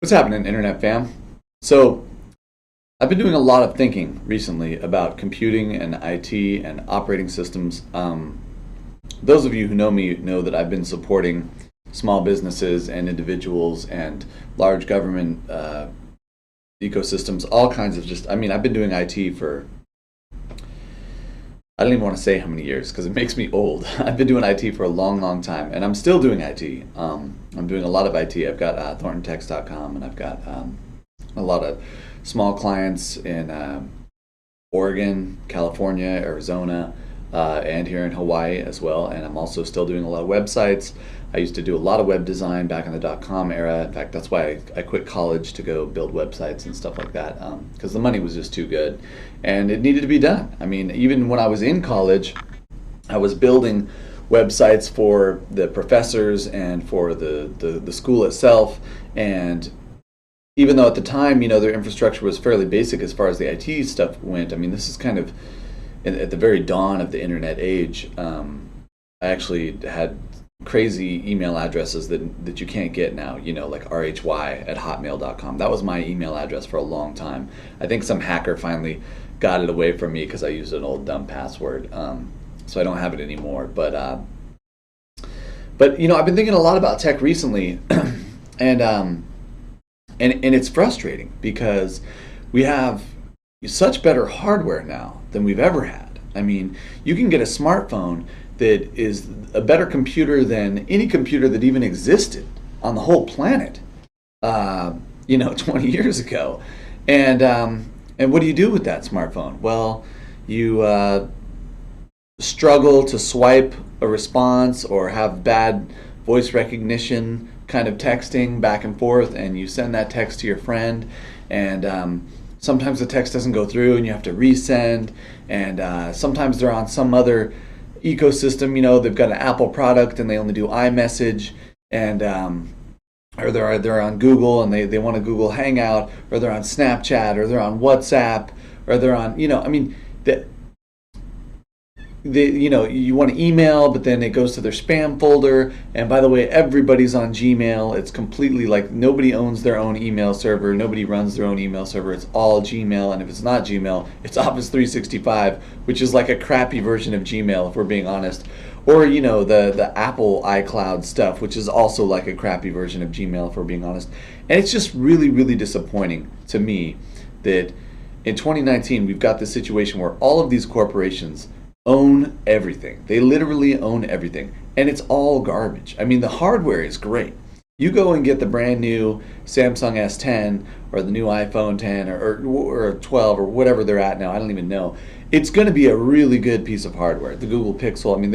What's happening, Internet fam? So, I've been doing a lot of thinking recently about computing and IT and operating systems. Those of you who know me know that I've been supporting small businesses and individuals and large government ecosystems, all kinds of I've been doing IT for, I don't even want to say how many years because it makes me old. I've been doing IT for a long, long time, and I'm still doing IT. I'm doing a lot of IT. I've got thorntontext.com, and I've got a lot of small clients in Oregon, California, Arizona, and here in Hawaii as well. And I'm also still doing a lot of websites. I used to do a lot of web design back in the .com era. In fact, that's why I quit college to go build websites and stuff like that, because the money was just too good, and it needed to be done. I mean, even when I was in college, I was building websites for the professors and for the school itself. And even though at the time, their infrastructure was fairly basic as far as the IT stuff went, I mean, this is kind of at the very dawn of the internet age. I actually had crazy email addresses that you can't get now, like rhy@hotmail.com. That was my email address for a long time. I think some hacker finally got it away from me because I used an old dumb password. So I don't have it anymore. But I've been thinking a lot about tech recently, and it's frustrating because we have such better hardware now than we've ever had. I mean, you can get a smartphone that is a better computer than any computer that even existed on the whole planet, 20 years ago. And what do you do with that smartphone? Well, you struggle to swipe a response or have bad voice recognition kind of texting back and forth, and you send that text to your friend, and sometimes the text doesn't go through and you have to resend, and sometimes they're on some other ecosystem, they've got an Apple product and they only do iMessage, and or they're on Google and they want a Google Hangout, or they're on Snapchat, or they're on WhatsApp, or they're on, you want to email, but then it goes to their spam folder. And by the way, everybody's on Gmail. It's completely like nobody owns their own email server. Nobody runs their own email server. It's all Gmail. And if it's not Gmail, it's Office 365, which is like a crappy version of Gmail, if we're being honest. Or, the Apple iCloud stuff, which is also like a crappy version of Gmail, if we're being honest. And it's just really, really disappointing to me that in 2019, we've got this situation where all of these corporations own everything. They literally own everything, and it's all garbage. I mean, the hardware is great. You go and get the brand new Samsung S10 or the new iPhone 10 or 12 or whatever they're at now. I don't even know. It's going to be a really good piece of hardware. The Google Pixel. I mean,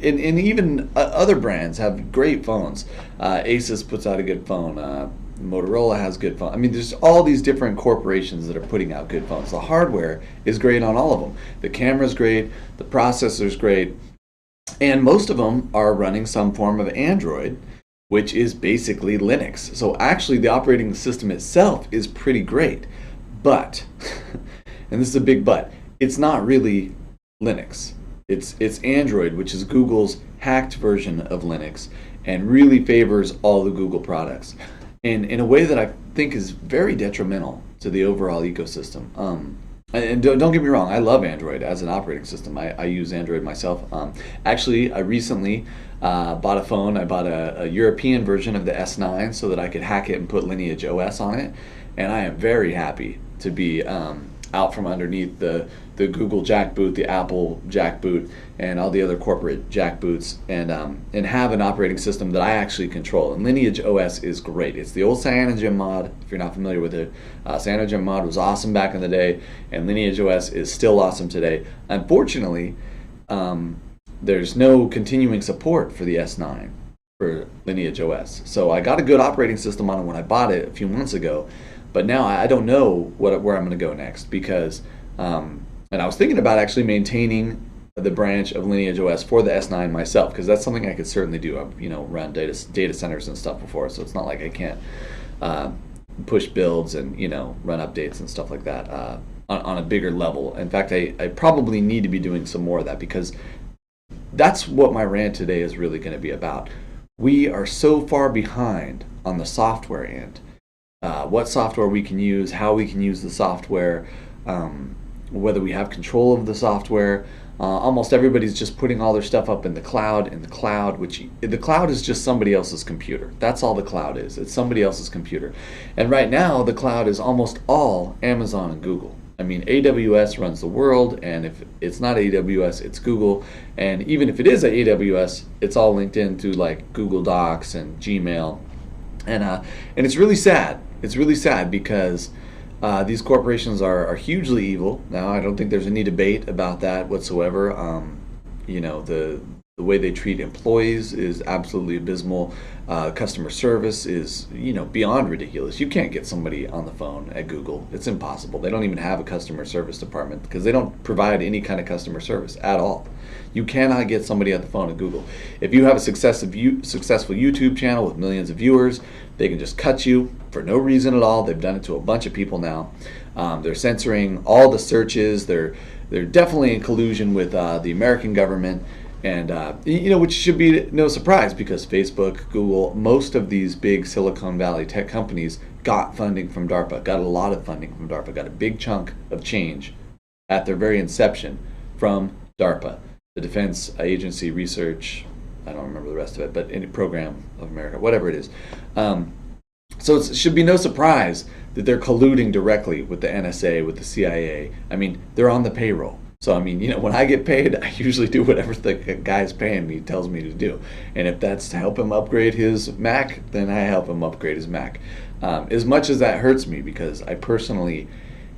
and even other brands have great phones. Asus puts out a good phone. Motorola has good phones. I mean, there's all these different corporations that are putting out good phones. The hardware is great on all of them. The camera's great, the processor's great, and most of them are running some form of Android, which is basically Linux. So actually, the operating system itself is pretty great, but, and this is a big but, it's not really Linux. It's Android, which is Google's hacked version of Linux, and really favors all the Google products, in a way that I think is very detrimental to the overall ecosystem. And don't get me wrong, I love Android as an operating system. I use Android myself. Actually, I recently bought a phone. I bought a European version of the S9 so that I could hack it and put Lineage OS on it. And I am very happy to be out from underneath the Google jackboot, the Apple jackboot, and all the other corporate jackboots, and have an operating system that I actually control. And Lineage OS is great. It's the old Cyanogen mod, if you're not familiar with it. Cyanogen mod was awesome back in the day, and Lineage OS is still awesome today. Unfortunately, there's no continuing support for the S9 for Lineage OS. So I got a good operating system on it when I bought it a few months ago, but now I don't know where I'm going to go next, because and I was thinking about actually maintaining the branch of Lineage OS for the S9 myself, because that's something I could certainly do. I've run data centers and stuff before, so it's not like I can't push builds and run updates and stuff like that on a bigger level. In fact, I probably need to be doing some more of that, because that's what my rant today is really going to be about. We are so far behind on the software end what software we can use, how we can use the software, whether we have control of the software. Almost everybody's just putting all their stuff up in the cloud, which the cloud is just somebody else's computer. That's all the cloud is. It's somebody else's computer. And right now, the cloud is almost all Amazon and Google. I mean, AWS runs the world, and if it's not AWS, it's Google. And even if it is AWS, it's all linked into like Google Docs and Gmail. And it's really sad. It's really sad because these corporations are hugely evil. Now, I don't think there's any debate about that whatsoever. The way they treat employees is absolutely abysmal. Customer service is, beyond ridiculous. You can't get somebody on the phone at Google. It's impossible. They don't even have a customer service department because they don't provide any kind of customer service at all. You cannot get somebody on the phone at Google. If you have a successful YouTube channel with millions of viewers, they can just cut you for no reason at all. They've done it to a bunch of people now. They're censoring all the searches. They're definitely in collusion with the American government. And, which should be no surprise because Facebook, Google, most of these big Silicon Valley tech companies got funding from DARPA, got a lot of funding from DARPA, got a big chunk of change at their very inception from DARPA, the Defense Agency Research, I don't remember the rest of it, but any program of America, whatever it is. So it should be no surprise that they're colluding directly with the NSA, with the CIA. I mean, they're on the payroll. So, I mean, when I get paid, I usually do whatever the guy's paying me tells me to do. And if that's to help him upgrade his Mac, then I help him upgrade his Mac. As much as that hurts me because I personally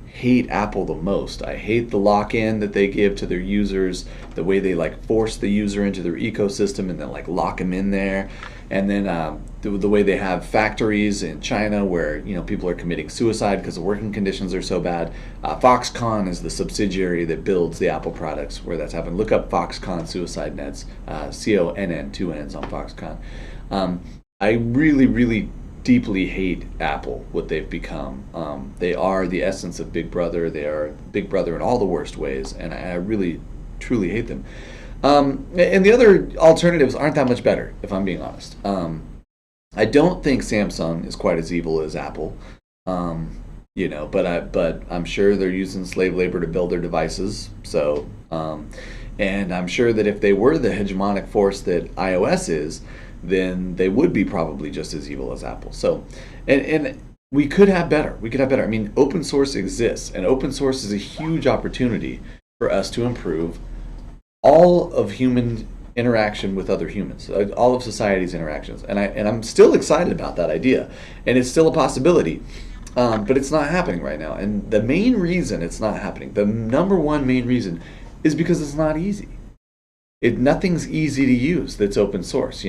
hate Apple the most. I hate the lock-in that they give to their users, the way they force the user into their ecosystem and then lock them in there. And then the way they have factories in China where people are committing suicide because the working conditions are so bad. Foxconn is the subsidiary that builds the Apple products where that's happened. Look up Foxconn suicide nets, CONN, 2 N's on Foxconn. I really, really deeply hate Apple, what they've become. They are the essence of Big Brother. They are Big Brother in all the worst ways, and I really, truly hate them. And the other alternatives aren't that much better, if I'm being honest. I don't think Samsung is quite as evil as Apple, but I'm sure they're using slave labor to build their devices. So, and I'm sure that if they were the hegemonic force that iOS is, then they would be probably just as evil as Apple. So, and we could have better. We could have better. I mean, open source exists, and open source is a huge opportunity for us to improve all of human interaction with other humans, all of society's interactions. And I'm still excited about that idea, and it's still a possibility, but it's not happening right now. And the main reason it's not happening, the number one main reason, is because it's not easy. Nothing's easy to use that's open source.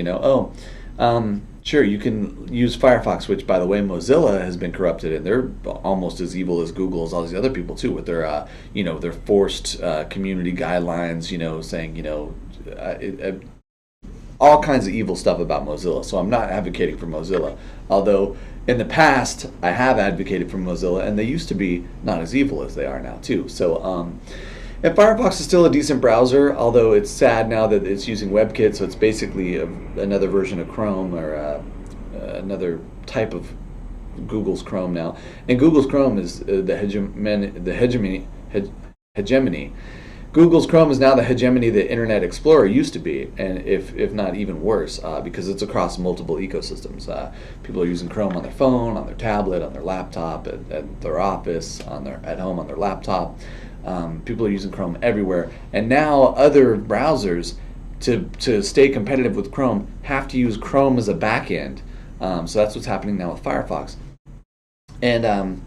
Sure, you can use Firefox, which, by the way, Mozilla has been corrupted, and they're almost as evil as Google as all these other people too, with their, their forced community guidelines, saying, all kinds of evil stuff about Mozilla. So I'm not advocating for Mozilla, although in the past I have advocated for Mozilla, and they used to be not as evil as they are now too. So, and Firefox is still a decent browser, although it's sad now that it's using WebKit, so it's basically another version of Chrome or another type of Google's Chrome now. And Google's Chrome is the hegemony. Google's Chrome is now the hegemony that Internet Explorer used to be, and if not even worse, because it's across multiple ecosystems. People are using Chrome on their phone, on their tablet, on their laptop, at their office, at home on their laptop. People are using Chrome everywhere, and now other browsers, to stay competitive with Chrome, have to use Chrome as a backend. So that's what's happening now with Firefox, and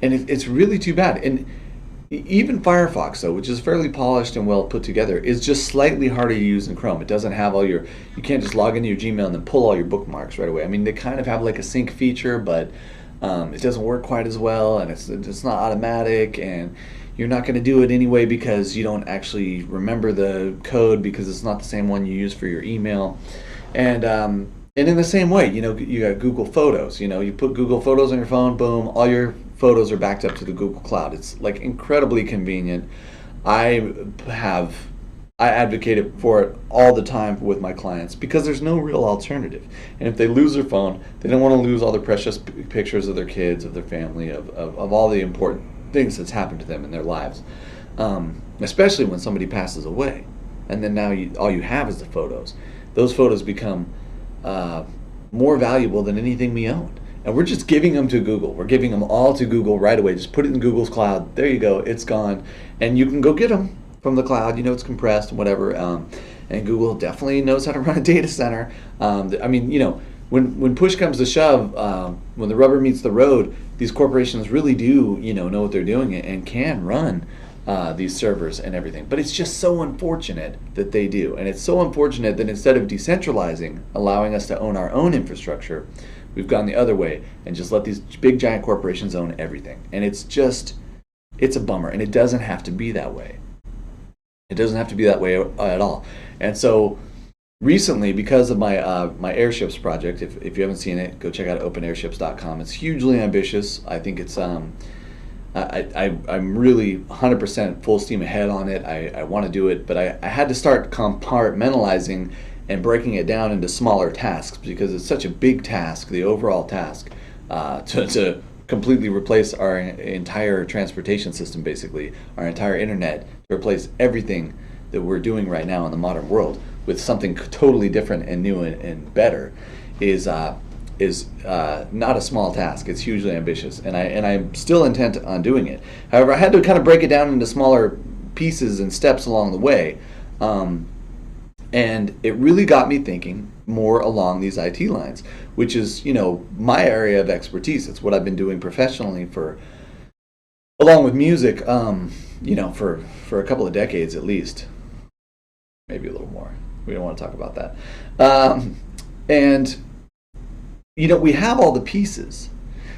it's really too bad. And even Firefox, though, which is fairly polished and well put together, is just slightly harder to use than Chrome. It doesn't have all you can't just log into your Gmail and then pull all your bookmarks right away. I mean, they kind of have like a sync feature, but it doesn't work quite as well, and it's not automatic, and you're not going to do it anyway because you don't actually remember the code because it's not the same one you use for your email. And in the same way, you got Google Photos. You put Google Photos on your phone, boom, all your photos are backed up to the Google Cloud. It's incredibly convenient. I have I advocate for it all the time with my clients because there's no real alternative. And if they lose their phone, they don't want to lose all the precious pictures of their kids, of their family, of all the important things that's happened to them in their lives, especially when somebody passes away. And then now all you have is the photos. Those photos become more valuable than anything we own. And we're just giving them to Google. We're giving them all to Google right away. Just put it in Google's cloud. There you go. It's gone. And you can go get them from the cloud. It's compressed and whatever. And Google definitely knows how to run a data center. When push comes to shove, when the rubber meets the road, these corporations really do, know what they're doing and can run these servers and everything. But it's just so unfortunate that they do. And it's so unfortunate that instead of decentralizing, allowing us to own our own infrastructure, we've gone the other way and just let these big giant corporations own everything. And it's a bummer. And it doesn't have to be that way. It doesn't have to be that way at all. And so recently, because of my airships project, if you haven't seen it, go check out openairships.com. It's hugely ambitious. I think it's I'm really 100% full steam ahead on it. I want to do it, but I had to start compartmentalizing and breaking it down into smaller tasks because it's such a big task, the overall task, to completely replace our entire transportation system, basically, our entire internet, to replace everything that we're doing right now in the modern world with something totally different and new and better is not a small task. It's hugely ambitious, and I'm still intent on doing it. However, I had to kind of break it down into smaller pieces and steps along the way, and it really got me thinking more along these IT lines, which is my area of expertise. It's what I've been doing professionally along with music, for a couple of decades at least, maybe a little more. We don't want to talk about that. And we have all the pieces.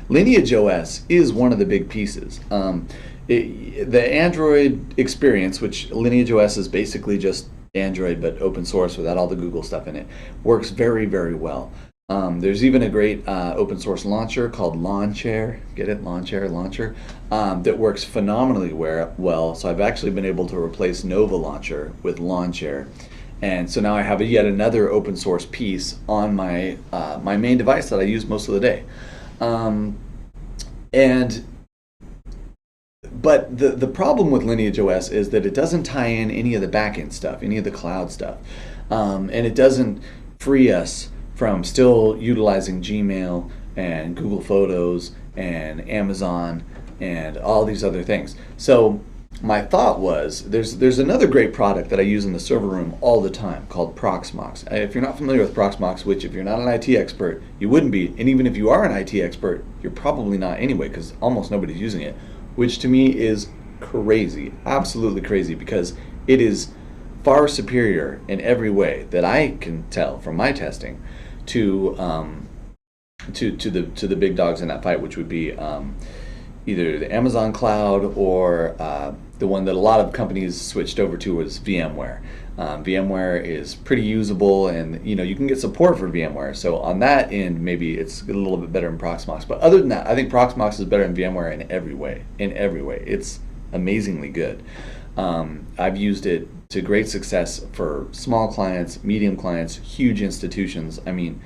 Lineage OS is one of the big pieces. The Android experience, which Lineage OS is basically just Android but open source without all the Google stuff in it, works very, very well. There's even a great open source launcher called Lawnchair. Get it? Launcher. That works phenomenally well. So I've actually been able to replace Nova Launcher with Lawnchair. And so now I have yet another open source piece on my main device that I use most of the day. But the problem with Lineage OS is that it doesn't tie in any of the backend stuff, any of the cloud stuff. And it doesn't free us from still utilizing Gmail and Google Photos and Amazon and all these other things. So my thought was, there's another great product that I use in the server room all the time called Proxmox. If you're not familiar with Proxmox, which if you're not an IT expert, you wouldn't be, and even if you are an IT expert, you're probably not anyway, because almost nobody's using it, which to me is crazy, absolutely crazy, because it is far superior in every way that I can tell from my testing to the big dogs in that fight, which would be either the Amazon cloud or the one that a lot of companies switched over to was VMware. VMware is pretty usable, and you can get support for VMware. So on that end, maybe it's a little bit better than Proxmox. But other than that, I think Proxmox is better than VMware in every way. It's amazingly good. I've used it to great success for small clients, medium clients, huge institutions. I mean,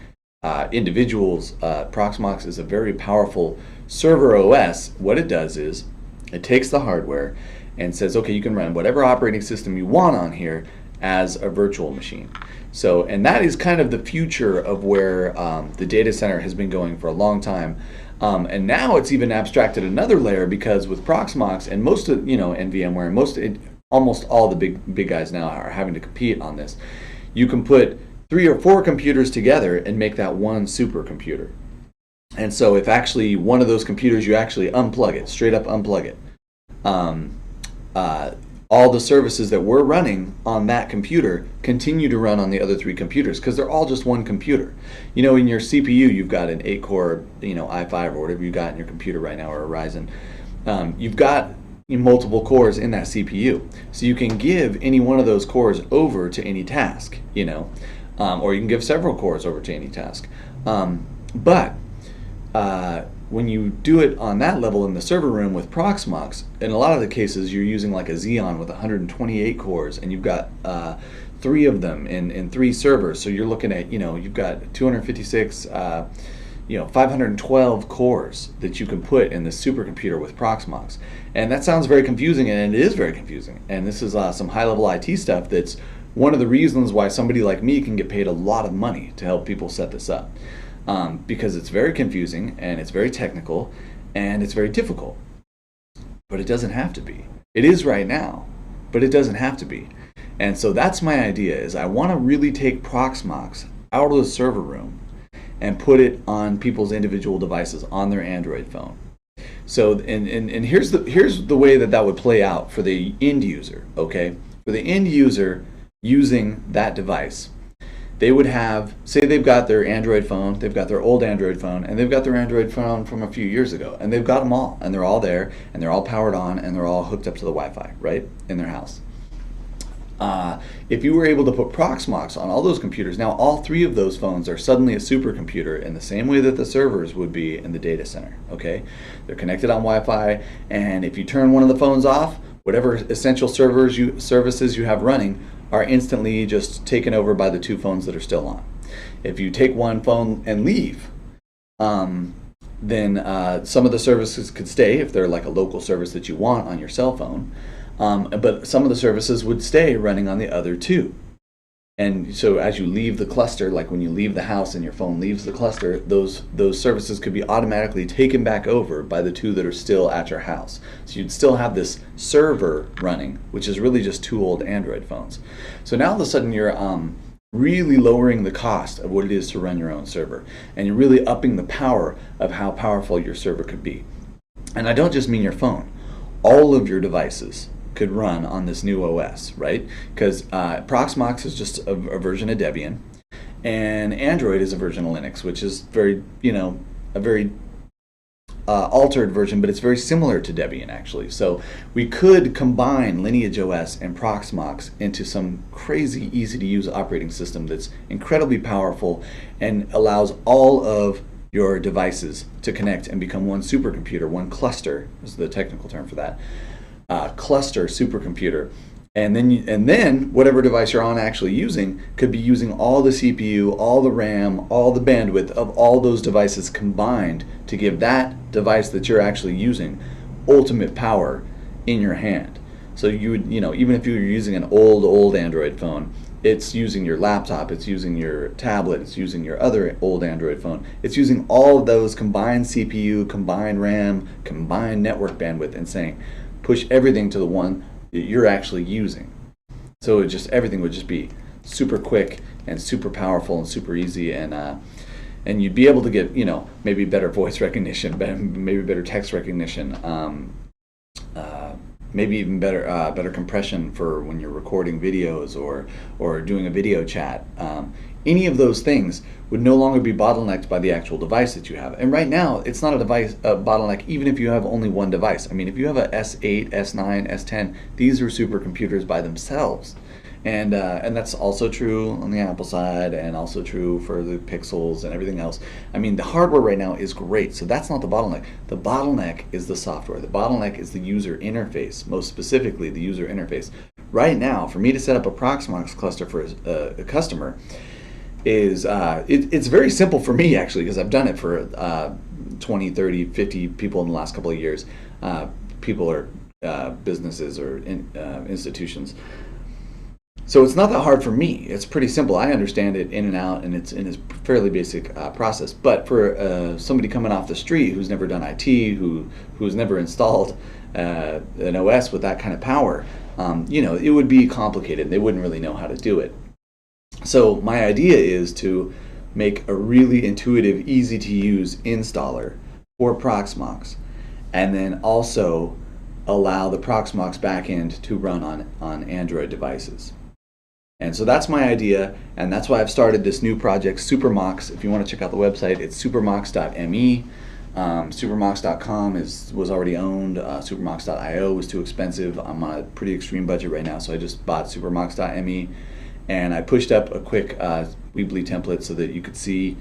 individuals. Proxmox is a very powerful server OS. What it does is it takes the hardware and says, okay, you can run whatever operating system you want on here as a virtual machine. So, and that is kind of the future of where the data center has been going for a long time. And now it's even abstracted another layer, because with Proxmox and most of, and VMware, and almost all the big guys now are having to compete on this. You can put 3 or 4 computers together and make that one supercomputer. And so if actually one of those computers, you actually unplug it, straight up unplug it, all the services that we're running on that computer continue to run on the other 3 computers, because they're all just one computer. In your CPU, you've got an 8-core, i5 or whatever you got in your computer right now, or a Ryzen. You've got multiple cores in that CPU, so you can give any one of those cores over to any task, or you can give several cores over to any task. But when you do it on that level in the server room with Proxmox, in a lot of the cases you're using like a Xeon with 128 cores, and you've got 3 of them in 3 servers. So you're looking at, you've got 256, 512 cores that you can put in the supercomputer with Proxmox. And that sounds very confusing, and it is very confusing. And this is some high-level IT stuff that's one of the reasons why somebody like me can get paid a lot of money to help people set this up. Because it's very confusing, and it's very technical, and it's very difficult. But it doesn't have to be. It is right now, but it doesn't have to be. And so that's my idea, is I want to really take Proxmox out of the server room and put it on people's individual devices on their Android phone. So, and here's the way that would play out for the end user, okay? For the end user using that device, they would have, say they've got their Android phone, they've got their old Android phone, and they've got their Android phone from a few years ago, and they've got them all, and they're all there, and they're all powered on, and they're all hooked up to the Wi-Fi, right, in their house. If you were able to put Proxmox on all those computers, now all 3 of those phones are suddenly a supercomputer in the same way that the servers would be in the data center, okay? They're connected on Wi-Fi, and if you turn one of the phones off, whatever essential services you have running are instantly just taken over by the 2 phones that are still on. If you take one phone and leave, then some of the services could stay if they're like a local service that you want on your cell phone. But some of the services would stay running on the other 2. And so as you leave the cluster, like when you leave the house and your phone leaves the cluster, those services could be automatically taken back over by the 2 that are still at your house. So you'd still have this server running, which is really just 2 old Android phones. So now all of a sudden you're really lowering the cost of what it is to run your own server. And you're really upping the power of how powerful your server could be. And I don't just mean your phone. All of your devices could run on this new OS, right? Because Proxmox is just a version of Debian, and Android is a version of Linux, which is very, a very altered version, but it's very similar to Debian actually. So we could combine Lineage OS and Proxmox into some crazy easy to use operating system that's incredibly powerful and allows all of your devices to connect and become one supercomputer, one cluster is the technical term for that. Cluster supercomputer, and then whatever device you're on actually using could be using all the CPU, all the RAM, all the bandwidth of all those devices combined to give that device that you're actually using ultimate power in your hand. So you would, even if you were using an old Android phone, it's using your laptop, it's using your tablet, it's using your other old Android phone. It's using all of those combined CPU, combined RAM, combined network bandwidth, and saying, push everything to the one that you're actually using. So everything would just be super quick and super powerful and super easy, and you'd be able to get maybe better voice recognition, maybe better text recognition, maybe even better compression for when you're recording videos or doing a video chat. Any of those things would no longer be bottlenecked by the actual device that you have. And right now, it's not a bottleneck even if you have only one device. I mean, if you have a S8, S9, S10, these are supercomputers by themselves. And that's also true on the Apple side, and also true for the Pixels and everything else. I mean, the hardware right now is great, so that's not the bottleneck. The bottleneck is the software. The bottleneck is the user interface, most specifically the user interface. Right now, for me to set up a Proxmox cluster for a customer, it's very simple for me actually, because I've done it for 20, 30, 50 people in the last couple of years. People are businesses or institutions. So it's not that hard for me. It's pretty simple. I understand it in and out, and it's a fairly basic process. But for somebody coming off the street who's never done IT, who's never installed an OS with that kind of power, it would be complicated. They wouldn't really know how to do it. So my idea is to make a really intuitive, easy to use installer for Proxmox, and then also allow the Proxmox backend to run on Android devices. And so that's my idea, and that's why I've started this new project, Supermox. If you want to check out the website, it's supermox.me. Supermox.com was already owned. Supermox.io was too expensive. I'm on a pretty extreme budget right now, so I just bought supermox.me. And I pushed up a quick Weebly template so that you could see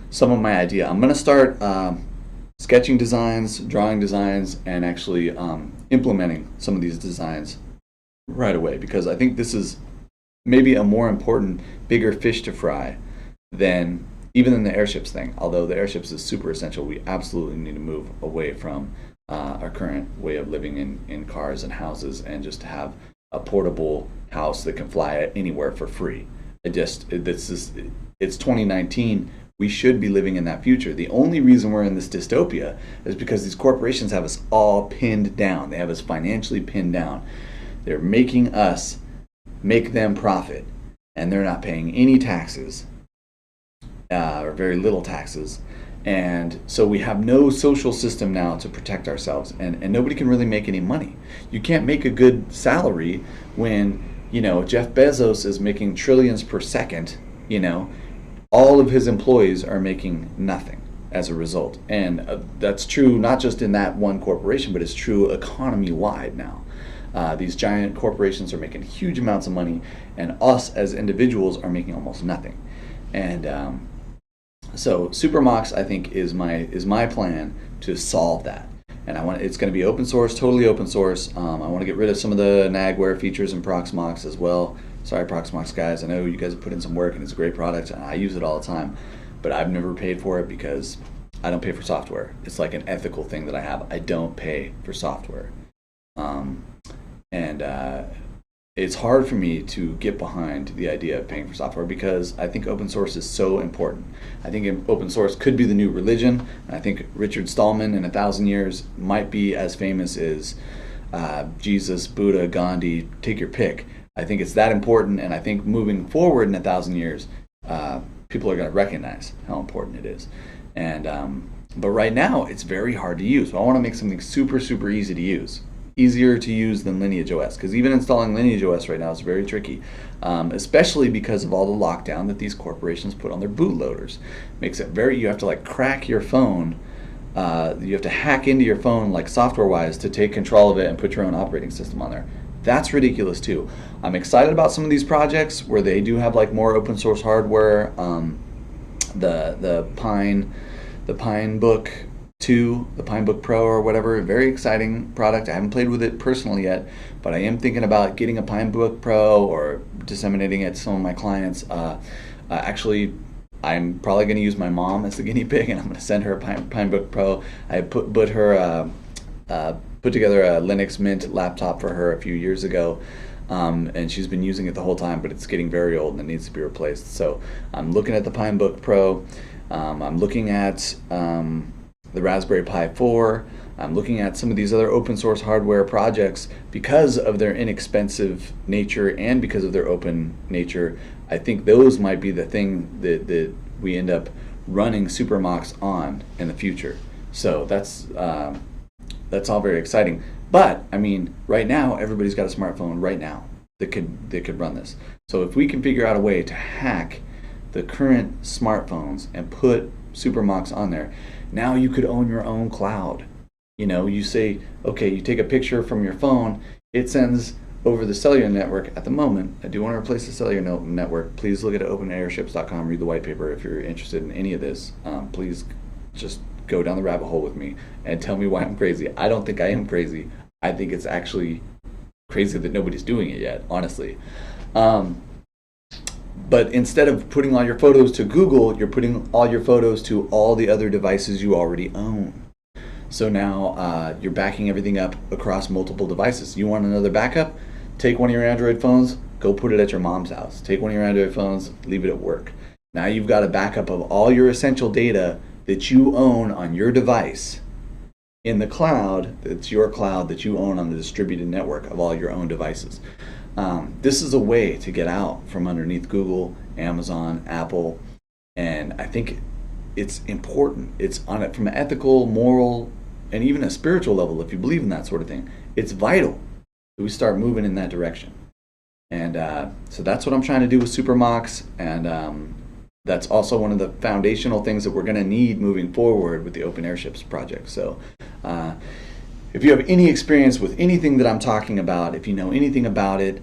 some of my idea. I'm going to start sketching designs, drawing designs, and actually implementing some of these designs right away, because I think this is maybe a more important, bigger fish to fry than even in the airships thing. Although the airships is super essential, we absolutely need to move away from our current way of living in cars and houses, and just have a portable house that can fly anywhere for free. It's 2019. We should be living in that future. The only reason we're in this dystopia is because these corporations have us all pinned down. They have us financially pinned down. They're making us make them profit, and they're not paying any taxes, or very little taxes. And so we have no social system now to protect ourselves, and nobody can really make any money. You can't make a good salary when, Jeff Bezos is making trillions per second. All of his employees are making nothing as a result. And that's true not just in that one corporation, but it's true economy-wide now. These giant corporations are making huge amounts of money, and us as individuals are making almost nothing. And so Supermox, I think, is my plan to solve that. And it's going to be open source, totally open source. I want to get rid of some of the Nagware features in Proxmox as well. Sorry, Proxmox guys, I know you guys have put in some work and it's a great product and I use it all the time, but I've never paid for it because I don't pay for software. It's like an ethical thing that I have. I don't pay for software. It's hard for me to get behind the idea of paying for software, because I think open source is so important. I think open source could be the new religion, and I think Richard Stallman in 1,000 years might be as famous as Jesus, Buddha, Gandhi, take your pick. I think it's that important, and I think moving forward in 1,000 years, people are going to recognize how important it is. And but right now, it's very hard to use. So I want to make something super, super easy to use. Easier to use than Lineage OS, because even installing Lineage OS right now is very tricky, especially because of all the lockdown that these corporations put on their bootloaders. Makes it you have to crack your phone, you have to hack into your phone software-wise to take control of it and put your own operating system on there. That's ridiculous too. I'm excited about some of these projects where they do have more open source hardware. The Pinebook 2, the Pinebook Pro or whatever, a very exciting product. I haven't played with it personally yet, but I am thinking about getting a Pinebook Pro or disseminating it to some of my clients. Actually, I'm probably going to use my mom as the guinea pig, and I'm going to send her a Pinebook Pro. I put together a Linux Mint laptop for her a few years ago, and she's been using it the whole time, but it's getting very old and it needs to be replaced. So I'm looking at the Pinebook Pro. I'm looking at the Raspberry Pi 4. I'm looking at some of these other open source hardware projects because of their inexpensive nature and because of their open nature. I think those might be the thing that we end up running Supermox on in the future. So that's all very exciting. But I mean, right now everybody's got a smartphone right now that could run this. So if we can figure out a way to hack the current smartphones and put Supermox on there, now you could own your own cloud. You say, okay, you take a picture from your phone, it sends over the cellular network. At the moment, I do want to replace the cellular network. Please look at openairships.com, read the white paper if you're interested in any of this. Please just go down the rabbit hole with me and tell me why I'm crazy. I don't think I am crazy. I think it's actually crazy that nobody's doing it yet, honestly. But instead of putting all your photos to Google, you're putting all your photos to all the other devices you already own. So now you're backing everything up across multiple devices. You want another backup? Take one of your Android phones, go put it at your mom's house. Take one of your Android phones, leave it at work. Now you've got a backup of all your essential data that you own on your device in the cloud. It's your cloud that you own on the distributed network of all your own devices. This is a way to get out from underneath Google, Amazon, Apple, and I think it's important. It's on it from an ethical, moral, and even a spiritual level. If you believe in that sort of thing, it's vital that we start moving in that direction. And so that's what I'm trying to do with Supermox, and that's also one of the foundational things that we're going to need moving forward with the Open Airships project. So if you have any experience with anything that I'm talking about, if you know anything about it,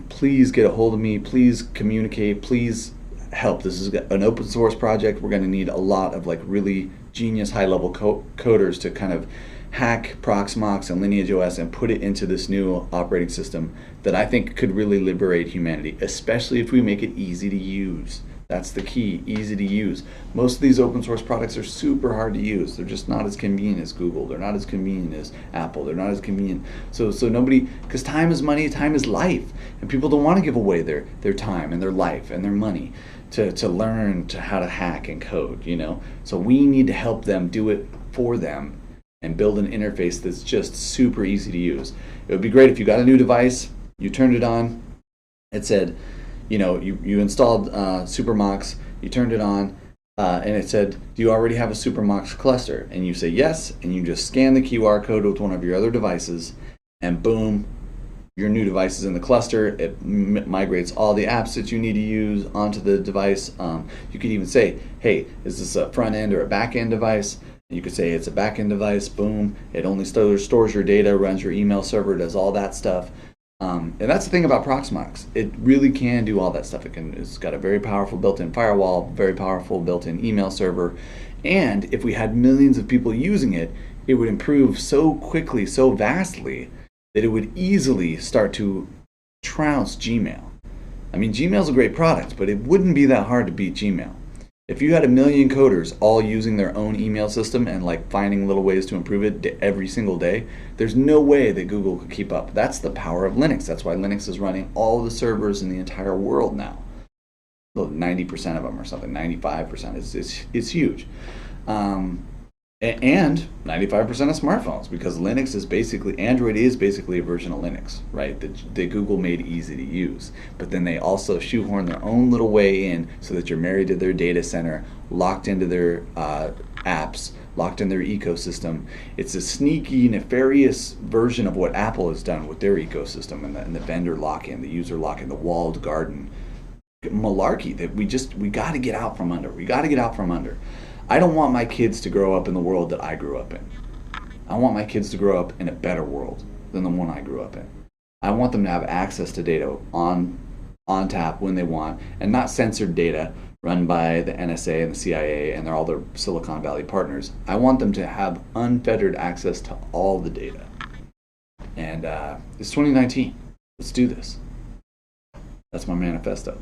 please get a hold of me. Please communicate. Please help. This is an open source project. We're going to need a lot of really genius high-level coders to kind of hack Proxmox and Lineage OS and put it into this new operating system that I think could really liberate humanity, especially if we make it easy to use. That's the key, easy to use. Most of these open source products are super hard to use. They're just not as convenient as Google. They're not as convenient as Apple. They're not as convenient. So nobody, because time is money, time is life. And people don't want to give away their time and their life and their money to learn how to hack and code, you know? So we need to help them do it for them and build an interface that's just super easy to use. It would be great if you got a new device, you turned it on, it said, you know, you installed Supermox, you turned it on, and it said, do you already have a Supermox cluster? And you say yes, and you just scan the QR code with one of your other devices, and boom, your new device is in the cluster. It migrates all the apps that you need to use onto the device. You could even say, hey, is this a front end or a back end device? And you could say it's a back end device, boom, it only stores your data, runs your email server, does all that stuff. And that's the thing about Proxmox. It really can do all that stuff. It's got a very powerful built-in firewall, very powerful built-in email server, and if we had millions of people using it, it would improve so quickly, so vastly, that it would easily start to trounce Gmail. I mean, Gmail's a great product, but it wouldn't be that hard to beat Gmail. If you had 1 million coders all using their own email system and like finding little ways to improve it every single day, there's no way that Google could keep up. That's the power of Linux. That's why Linux is running all the servers in the entire world now. 90% of them or something, 95% is huge. And 95% of smartphones, because Linux is basically, Android is basically a version of Linux, right? That Google made easy to use. But then they also shoehorn their own little way in so that you're married to their data center, locked into their apps, locked in their ecosystem. It's a sneaky, nefarious version of what Apple has done with their ecosystem and the vendor lock-in, the user lock-in, the walled garden malarkey that we got to get out from under. We got to get out from under. I don't want my kids to grow up in the world that I grew up in. I want my kids to grow up in a better world than the one I grew up in. I want them to have access to data on tap when they want, and not censored data run by the NSA and the CIA and all their Silicon Valley partners. I want them to have unfettered access to all the data. And it's 2019. Let's do this. That's my manifesto.